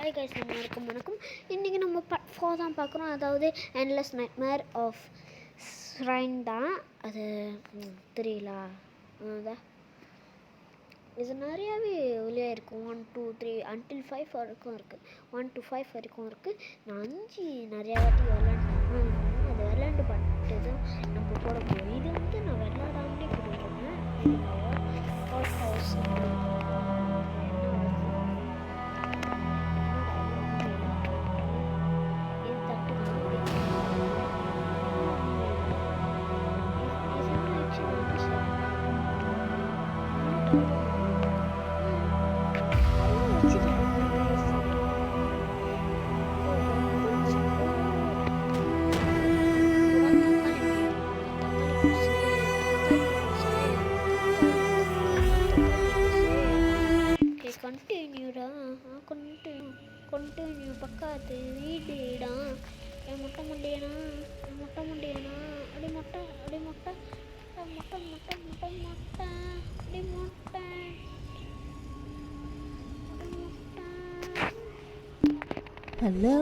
Hi guys, எல்லாருக்கும் வணக்கம். இன்றைக்கி நம்ம பார்ட் 4 தான் பார்க்குறோம். அதாவது எண்ட்லெஸ் நைட்மேர் ஆஃப் ஷ்ரைன் தான். அது தெரியல, அதான் இது நிறையாவே வெளியாக இருக்கும். 1 2 3 until 5 வரைக்கும் இருக்குது. 1 to 5 வரைக்கும் இருக்குது. நான் 5 நிறையா வாட்டி விளாண்டேன். அது விளாண்டு பார்த்துட்டு தான் நம்ம போட போகிறோம். இது வந்து நான் விளாடாமலே போட்டுருக்கேன். ஹவுஸ் ஹவுஸ் கண்டினியூ பக்காத்து வீடுடா. முட்டை முட்டையனா அடி முட்டை முட்டை முட்டை முட்டை முட்டை முட்டை அடி முட்டை ஹலோ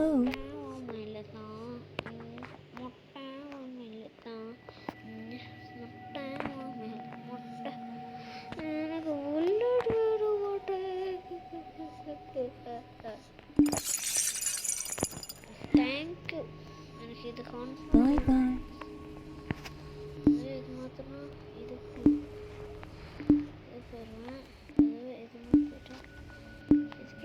தேங்க்யூ. எனக்கு இது பாய் பாய். இது மாத்திரம் இதுக்கு இது போடுவேன். இது மாத்திரம் இதுக்கு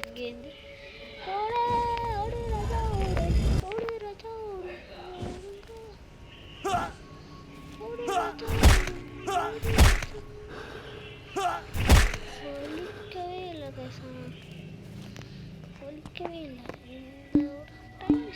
இங்கேருந்து ஒலிக்கவே இல்லை. இந்த டைம்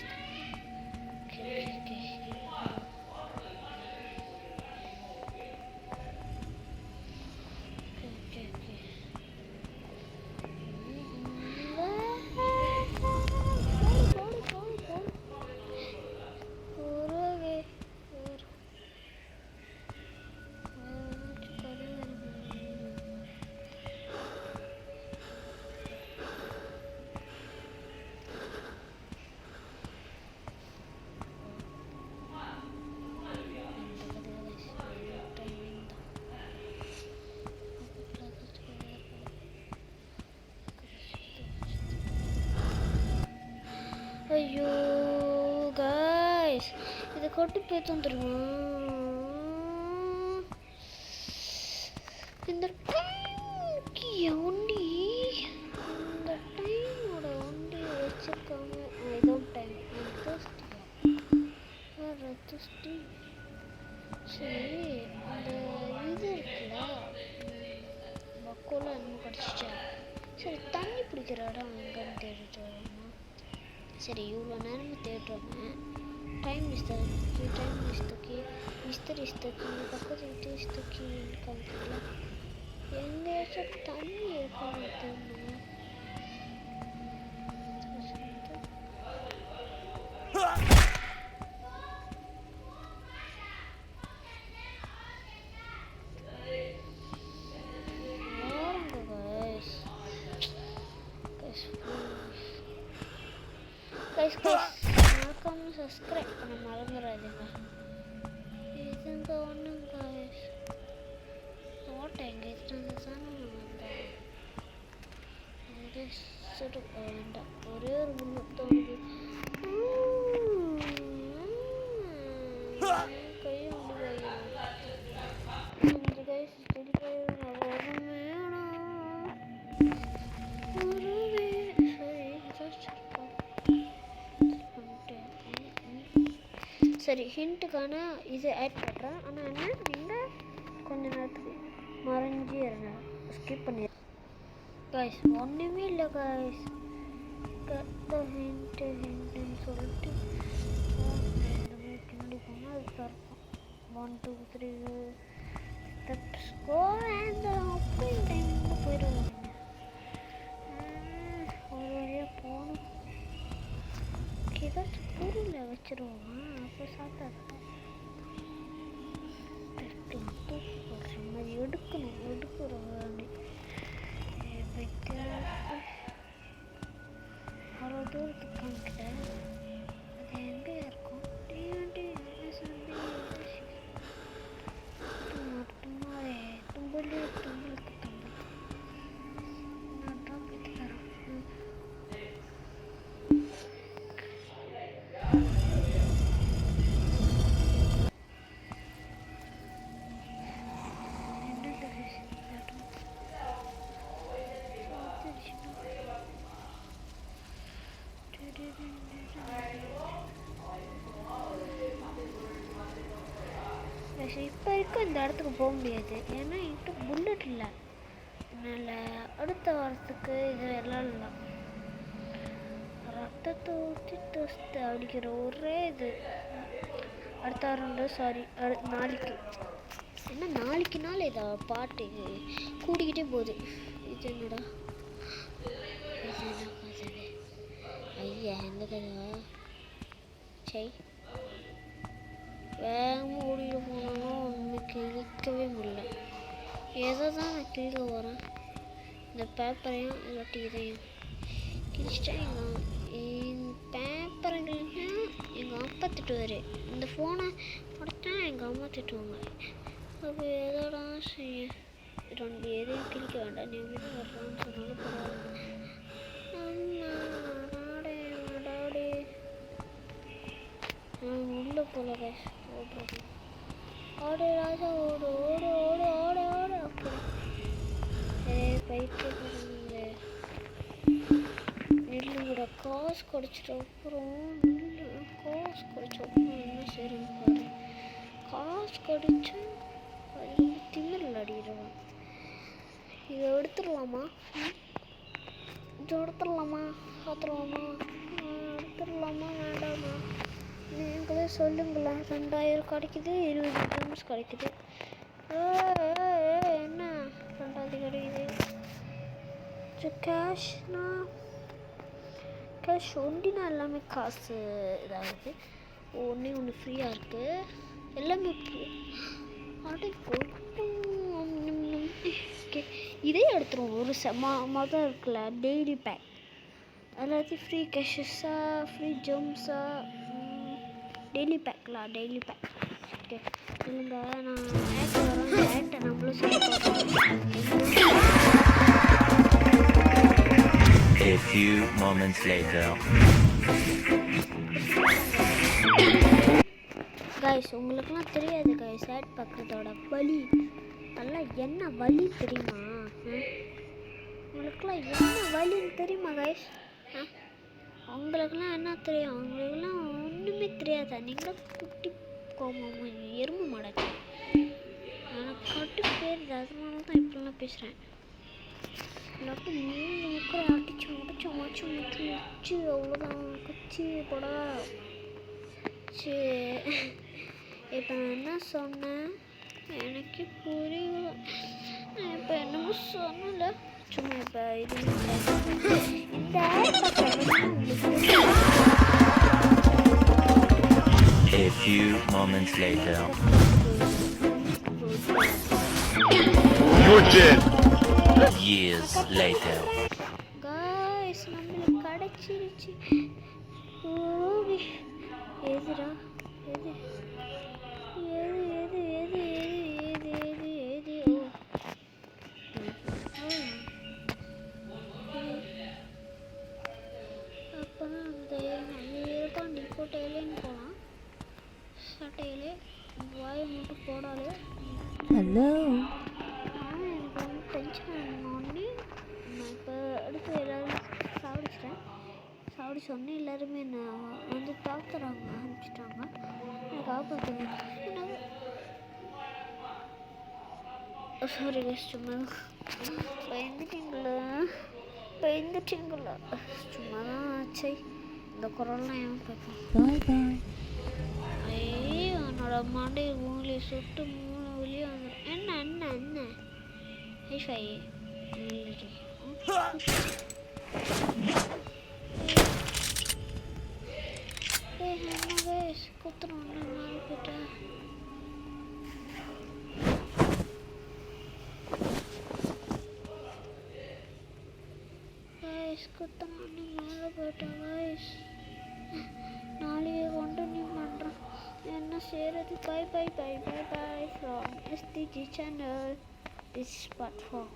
ஐயோ கைஸ், இதை கொட்டு பேத்தும் தெரியுமா? இந்த டைம்க்கு ஒண்டி இந்த டைமோட ஒண்டி வச்சிருக்காங்க. இதான் டைம். ரத்துஸ்டி. சரி, அந்த இது இருக்குல்ல, பக்கோலாம் இன்னும் கிடச்சிச்சா? சரி, தண்ணி பிடிக்கிற இடம் எங்கன்னு தேடிட்டு வரணும். சரி, இவ்வளோ நேரம் தேடுறோங்க. டைம் இஸ்தக்கி மிஸ்டர் இஸ்தக்கி பக்கத்து வீட்டு இஸ்தக்கி இருக்காங்கல்ல, எங்கேயாச்சும் தண்ணி இருக்கான்னு தெரியணும். கைஸ் மறக்காம சப்ஸ்கிரைப் பண்ண மறந்துடாதீங்க. இதுங்க ஒன்றும் கைஸ் ஓட்டேங்க இதுதான் வந்தேன். சுடு வேண்டாம், ஒரே ஒரு புல்லட் தோணுது. கையை வந்து கைஸ் சரி ஹிண்ட்டுக்கான இது ஆட் பண்ணுறேன். ஆனால் என்ன நீங்கள் கொஞ்ச நேரத்துக்கு மறைஞ்சி இருங்க, ஸ்கிப் பண்ணிடுறேன் கைஸ். ஒன்றுமே இல்லை கைஸ். ஹிண்ட்டுன்னு சொல்லிட்டு பின்னாடி போனால் அது தரப்போம். 1 2 3 ஸ்டெப்ஸ் கோ அண்ட் அப்படி டைமுக்கு போயிடுவாங்க. ஒரு வழியாக போகணும். ஏதாச்சும் பொருளை வச்சுருவோம், அப்போ சாப்பிட்டா ஒரு மாதிரி எடுக்கிறோம். அவ்வளோ தூரத்துக்கு காமிக்கல, அது எங்கே இருக்கும்? தும்பலுக்கு நான் டாப்பிக்கு தரோம். இப்போ இருக்க இந்த இடத்துக்கு போக முடியாது, ஏன்னா என்கிட்ட புல்லட் இல்லை. அதனால் அடுத்த வாரத்துக்கு இது எல்லாம் இல்லை. ரத்தத்தை ஊற்றி டஸ்ட்டு அடிக்கிற ஒரே இது அடுத்த வாரம். சாரி நாளைக்கு. ஏன்னா நாளைக்கு நாள் இதை பாட்டு கூடிக்கிட்டே போகுது. இது என்னடா கதை? ஐயா எந்த கதை? சரி வேகமாக ஓடிட்டு போனாலும் ஒன்றுமே கிழிக்கவே முடியல. எதை தான் நான் கிழிக்க போகிறேன்? இந்த பேப்பரையும் இல்லாட்டி இதையும் கிழிச்சிட்டா இந்த பேப்பரை கிழிச்சா எங்கள் அப்பா திட்டுவார், இந்த ஃபோனை உடச்சா எங்கள் அம்மா திட்டுவாங்க. அப்போ எதோட செய்ய எதையும் கிழிக்க வேண்டாம், நீ எப்படி வர்றான்னு சொன்னாலும் பரவாயில்ல. உள்ளே போல கைஸ் ஓடுறது. ஓடு ராஜா ஓடு ஓடு ஓடு ஓடு ஓடு. அப்படி பயிற்சி நெல்லுங்கூட காசு கிடைச்சிட்டு அப்புறம் காசு கிடைச்ச அப்புறம் என்ன செய்யணும் பாரு. காசு கிடைச்சா அது திமிரில் அடிடுவான். இதை எடுத்துடலாமா? எடுத்துடலாமா வேண்டாமா? நீங்களே சொல்லுங்களேன். 2000 கிடைக்குது, 20 ட்ரம்ஸ் கிடைக்குது. என்ன 2000 கிடைக்குது? கேஷ் ஒண்டினா எல்லாமே காசு இதாகுது. ஒன்று ஃப்ரீயாக இருக்குது, எல்லாமே அப்படி போட்டு இதே எடுத்துருவோம். ஒரு மொதல் இருக்குல்ல டெய்லி பேக், எல்லாத்தையும் ஃப்ரீ கேஷஸா ஃப்ரீ ஜம்ஸா டெய்லி பேக். ஓகே இல்லைங்க, நான் ஆக்ட் வரேன். ஆக்டை நம்மளும் A few moments later. Guys உங்களுக்குலாம் தெரியாது கைஸ், ஆட் பார்க்குறதோட வலி நல்லா என்ன வலி தெரியுமா? உங்களுக்குலாம் என்ன வலின்னு தெரியுமா கைஸ்? அவங்களுக்குலாம் என்ன தெரியும்? அவங்களுக்குலாம் ஒன்றுமே தெரியாதா? நீங்களும் குட்டி கோமாமா எறும்பு மாடாச்சு. எனக்கு கட்டு பேர், அதனால தான் இப்படிலாம் பேசுகிறேன். இல்லாட்டி 3 முக்கரை அடிச்சு முடிச்சு அவ்வளோதான். குச்சி போடா. சரி இப்போ நான் என்ன சொன்னேன் எனக்கு புரியல. இப்போ என்னமோ சொன்னல, சும்மா இப்போ இது இந்த A few moments later. You're dead. Years later. Guys நம்மளுக்கு கிடைச்சிருச்சு. ஓகே எதுடா எது எது எது எது எது எது எது எது அப்போ தான் அந்த இருப்பான் டிஃபோட்டேலேன்னு போகலாம் சட்டையிலே வாயை மட்டும் போடாலே Hello. ஆனால் எனக்கு வந்து டென்ஷன் ஆனோடனே நான் இப்போ அடுத்து எல்லோரும் சாப்பிடிச்சோடனே எல்லாருமே என்னை வந்து தாக்குறாங்க ஆரம்பிச்சிட்டாங்க எனக்கு காப்பாற்றுங்க சாரி கேஸ் சும்மா பயந்துட்டீங்களா சும்மா தான் ஆச்சு இந்த குரல்லாம் ஏன் பார்ப்பேன் Bye bye. ஐயோ என்னோட மாண்டை ஊழி சுட்டு மூணு வெளியே வந்துடும் என்ன என்ன என்ன ஐஃபை என்ன கைஸ் குத்துறோம் ஒன்று நாலு போயிட்டா கைஸ் குத்துறோம் ஒன்று மேலே போயிட்டா கைஸ் நாளைக்கு கண்டினியூ பண்ணுறேன் என்ன செய்கிறது bye bye bye bye bye from SDG channel. This is part 4.